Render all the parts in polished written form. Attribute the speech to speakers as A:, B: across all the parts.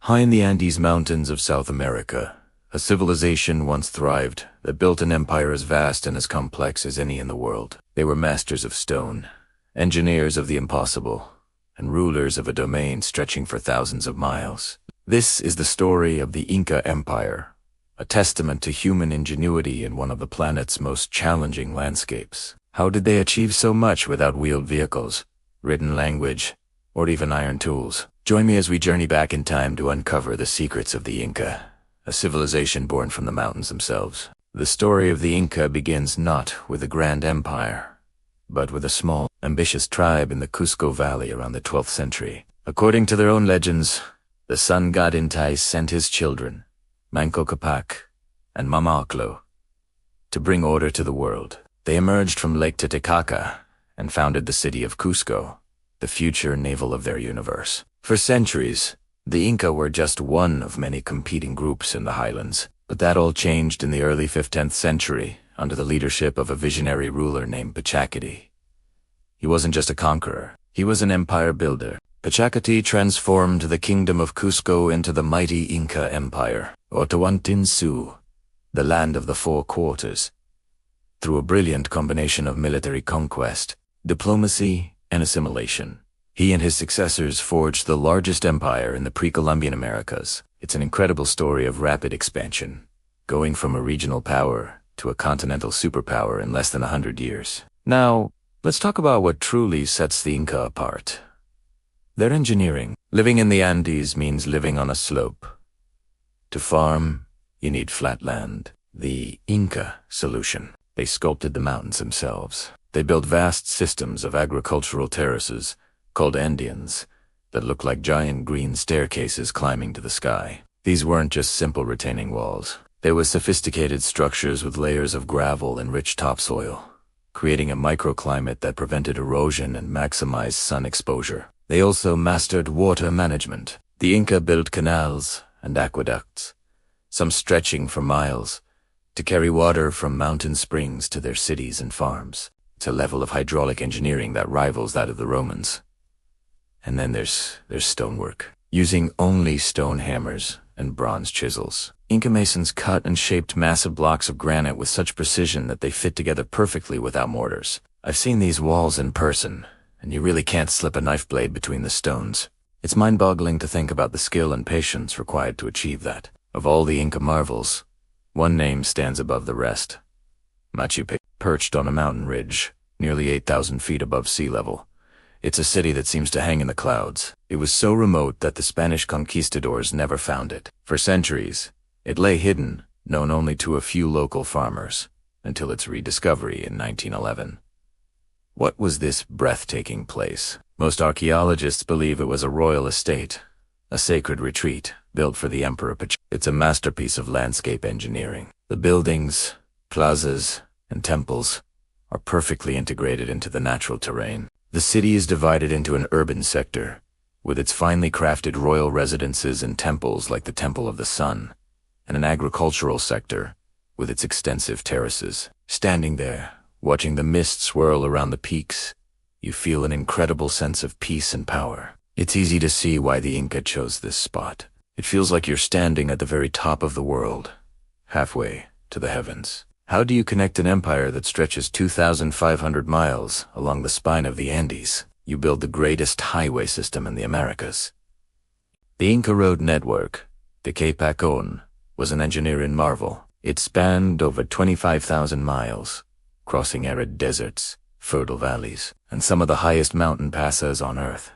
A: High in the Andes Mountains of South America, a civilization once thrived that built an empire as vast and as complex as any in the world. They were masters of stone, engineers of the impossible, and rulers of a domain stretching for thousands of miles. This is the story of the Inca Empire, a testament to human ingenuity in one of the planet's most challenging landscapes. How did they achieve so much without wheeled vehicles, written language, or even iron tools? Join me as we journey back in time to uncover the secrets of the Inca, a civilization born from the mountains themselves. The story of the Inca begins not with a grand empire, but with a small, ambitious tribe in the Cusco Valley around the 12th century. According to their own legends, the sun god Inti sent his children, Manco Qhapaq and Mamaclo, to bring order to the world. They emerged from Lake Titicaca and founded the city of Cusco, the future navel of their universe. For centuries, the Inca were just one of many competing groups in the highlands, but that all changed in the early 15th century under the leadership of a visionary ruler named Qhapaq. He wasn't just a conqueror, he was an empire builder. Qhapaq transformed the kingdom of Cusco into the mighty Inca Empire, or Tawantinsuyu, the land of the four quarters, through a brilliant combination of military conquest, diplomacy, and assimilation. He and his successors forged the largest empire in the Pre-Columbian Americas. It's an incredible story of rapid expansion, going from a regional power to a continental superpower in less than 100 years. Now, let's talk about what truly sets the Inca apart. Their engineering. Living in the Andes means living on a slope. To farm, you need flat land. The Inca solution. They sculpted the mountains themselves. They built vast systems of agricultural terraces, called Andeans, that look like giant green staircases climbing to the sky. These weren't just simple retaining walls. They were sophisticated structures with layers of gravel and rich topsoil, creating a microclimate that prevented erosion and maximized sun exposure. They also mastered water management. The Inca built canals and aqueducts, some stretching for miles, to carry water from mountain springs to their cities and farms. It's a level of hydraulic engineering that rivals that of the Romans. And then there's stonework, using only stone hammers and bronze chisels. Inca masons cut and shaped massive blocks of granite with such precision that they fit together perfectly without mortars. I've seen these walls in person, and you really can't slip a knife blade between the stones. It's mind-boggling to think about the skill and patience required to achieve that. Of all the Inca marvels, one name stands above the rest. Machu Picchu, perched on a mountain ridge, nearly 8,000 feet above sea level. It's a city that seems to hang in the clouds. It was so remote that the Spanish conquistadors never found it. For centuries, it lay hidden, known only to a few local farmers, until its rediscovery in 1911. What was this breathtaking place? Most archaeologists believe it was a royal estate, a sacred retreat built for the Emperor Qhapaq. It's a masterpiece of landscape engineering. The buildings, plazas, and temples are perfectly integrated into the natural terrain. The city is divided into an urban sector, with its finely crafted royal residences and temples like the Temple of the Sun, and an agricultural sector, with its extensive terraces. Standing there, watching the mist swirl around the peaks, you feel an incredible sense of peace and power. It's easy to see why the Inca chose this spot. It feels like you're standing at the very top of the world, halfway to the heavens. How do you connect an empire that stretches 2,500 miles along the spine of the Andes? You build the greatest highway system in the Americas. The Inca road network, the Qhapaq, was an engineering marvel. It spanned over 25,000 miles, crossing arid deserts, fertile valleys, and some of the highest mountain passes on Earth.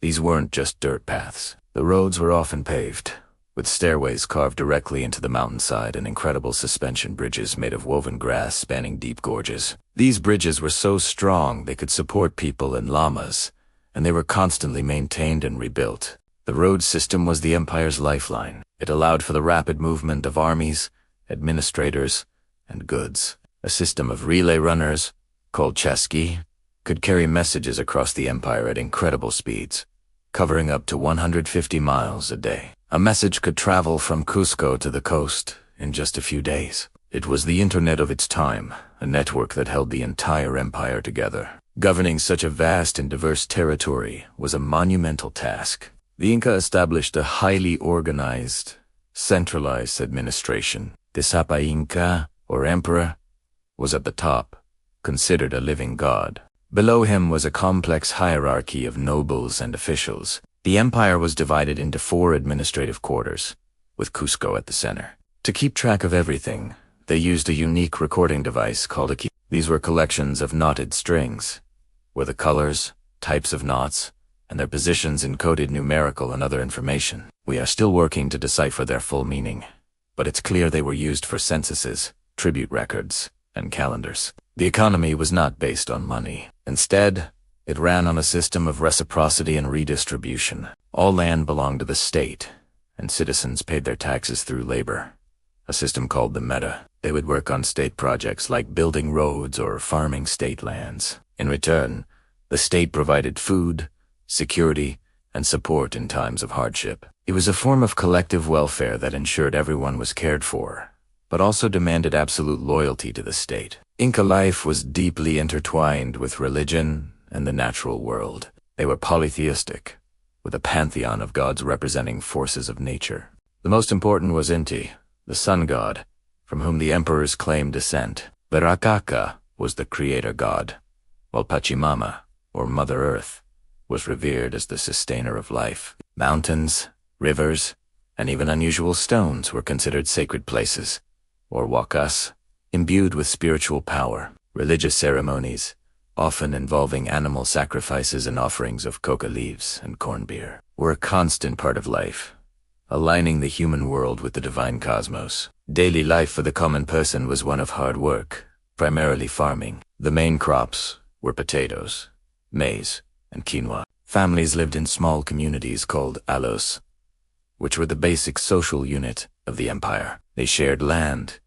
A: These weren't just dirt paths. The roads were often paved, with stairways carved directly into the mountainside and incredible suspension bridges made of woven grass spanning deep gorges. These bridges were so strong they could support people and llamas, and they were constantly maintained and rebuilt. The road system was the empire's lifeline. It allowed for the rapid movement of armies, administrators, and goods. A system of relay runners, called chasqui, could carry messages across the empire at incredible speeds, covering up to 150 miles a day. A message could travel from Cusco to the coast in just a few days. It was the internet of its time, a network that held the entire empire together. Governing such a vast and diverse territory was a monumental task. The Inca established a highly organized, centralized administration. The Qhapaq Inca, or emperor, was at the top, considered a living god. Below him was a complex hierarchy of nobles and officials. The empire was divided into 4 administrative quarters, with Cusco at the center. To keep track of everything, they used a unique recording device called a Qhapaq. These were collections of knotted strings, where the colors, types of knots, and their positions encoded numerical and other information. We are still working to decipher their full meaning, but it's clear they were used for censuses, tribute records, and calendars. The economy was not based on money. Instead, it ran on a system of reciprocity and redistribution. All land belonged to the state, and citizens paid their taxes through labor, a system called the meta. They would work on state projects like building roads or farming state lands. In return, the state provided food, security, and support in times of hardship. It was a form of collective welfare that ensured everyone was cared for, but also demanded absolute loyalty to the state. Inca life was deeply intertwined with religion and the natural world. They were polytheistic, with a pantheon of gods representing forces of nature. The most important was Inti, the sun god, from whom the emperors claimed descent. Barakaca was the creator god, while Pachamama, or Mother Earth, was revered as the sustainer of life. Mountains, rivers, and even unusual stones were considered sacred places, or huacas, imbued with spiritual power. Religious ceremonies, often involving animal sacrifices and offerings of coca leaves and corn beer, were a constant part of life, aligning the human world with the divine cosmos. Daily life for the common person was one of hard work, primarily farming. The main crops were potatoes, maize, and quinoa. Families lived in small communities called alos, which were the basic social unit of the empire. They shared land,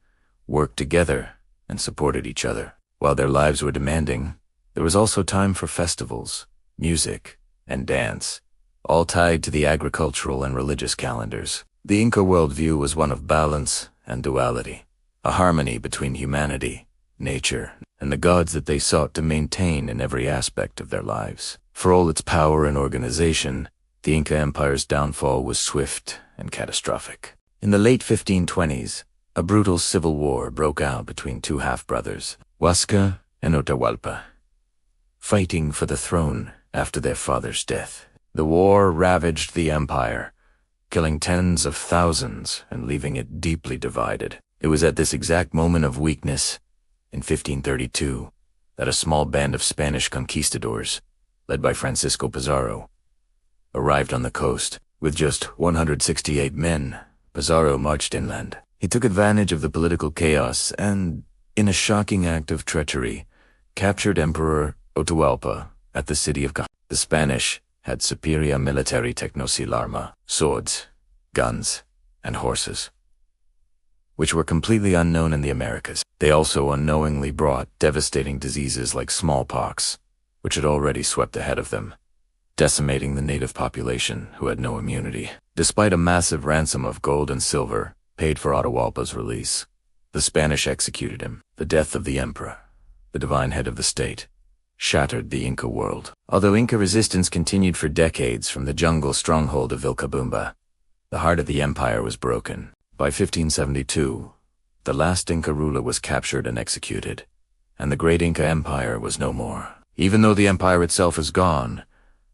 A: worked together, and supported each other. While their lives were demanding, there was also time for festivals, music, and dance, all tied to the agricultural and religious calendars. The Inca worldview was one of balance and duality, a harmony between humanity, nature, and the gods that they sought to maintain in every aspect of their lives. For all its power and organization, the Inca Empire's downfall was swift and catastrophic. In the late 1520s, a brutal civil war broke out between 2 half-brothers, Huasca and Atahualpa, fighting for the throne after their father's death. The war ravaged the empire, killing tens of thousands and leaving it deeply divided. It was at this exact moment of weakness, in 1532, that a small band of Spanish conquistadors, led by Francisco Pizarro, arrived on the coast. With just 168 men, Pizarro marched inland. He took advantage of the political chaos and, in a shocking act of treachery, captured Emperor Atahualpa at the city of Qhapaq. The Spanish had superior military technoarma, swords, guns, and horses, which were completely unknown in the Americas. They also unknowingly brought devastating diseases like smallpox, which had already swept ahead of them, decimating the native population who had no immunity. Despite a massive ransom of gold and silver paid for Atahualpa's release, the Spanish executed him. The death of the emperor, the divine head of the state, shattered the Inca world. Although Inca resistance continued for decades from the jungle stronghold of Vilcabamba, the heart of the empire was broken. By 1572, the last Inca ruler was captured and executed, and the great Inca Empire was no more. Even though the empire itself is gone,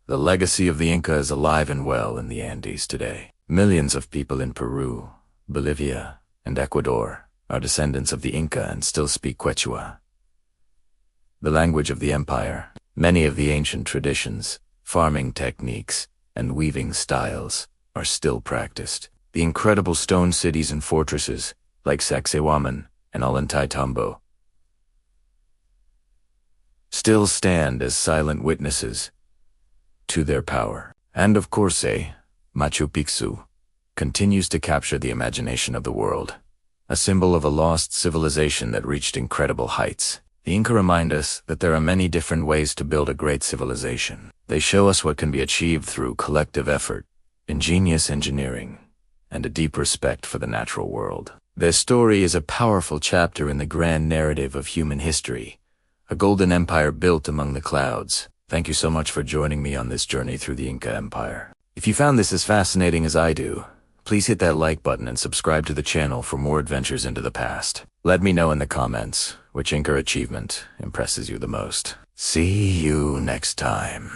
A: the legacy of the Inca is alive and well in the Andes today. Millions of people in Peru, Bolivia, and Ecuador are descendants of the Inca and still speak Quechua, the language of the empire. Many of the ancient traditions, farming techniques, and weaving styles are still practiced. The incredible stone cities and fortresses, like Sacsayhuaman and Ollantaytambo, still stand as silent witnesses to their power. And of course, Machu Picchu continues to capture the imagination of the world, a symbol of a lost civilization that reached incredible heights. The Inca remind us that there are many different ways to build a great civilization. They show us what can be achieved through collective effort, ingenious engineering, and a deep respect for the natural world. Their story is a powerful chapter in the grand narrative of human history, a golden empire built among the clouds. Thank you so much for joining me on this journey through the Inca Empire. If you found this as fascinating as I do, please hit that like button and subscribe to the channel for more adventures into the past. Let me know in the comments which Inca achievement impresses you the most. See you next time.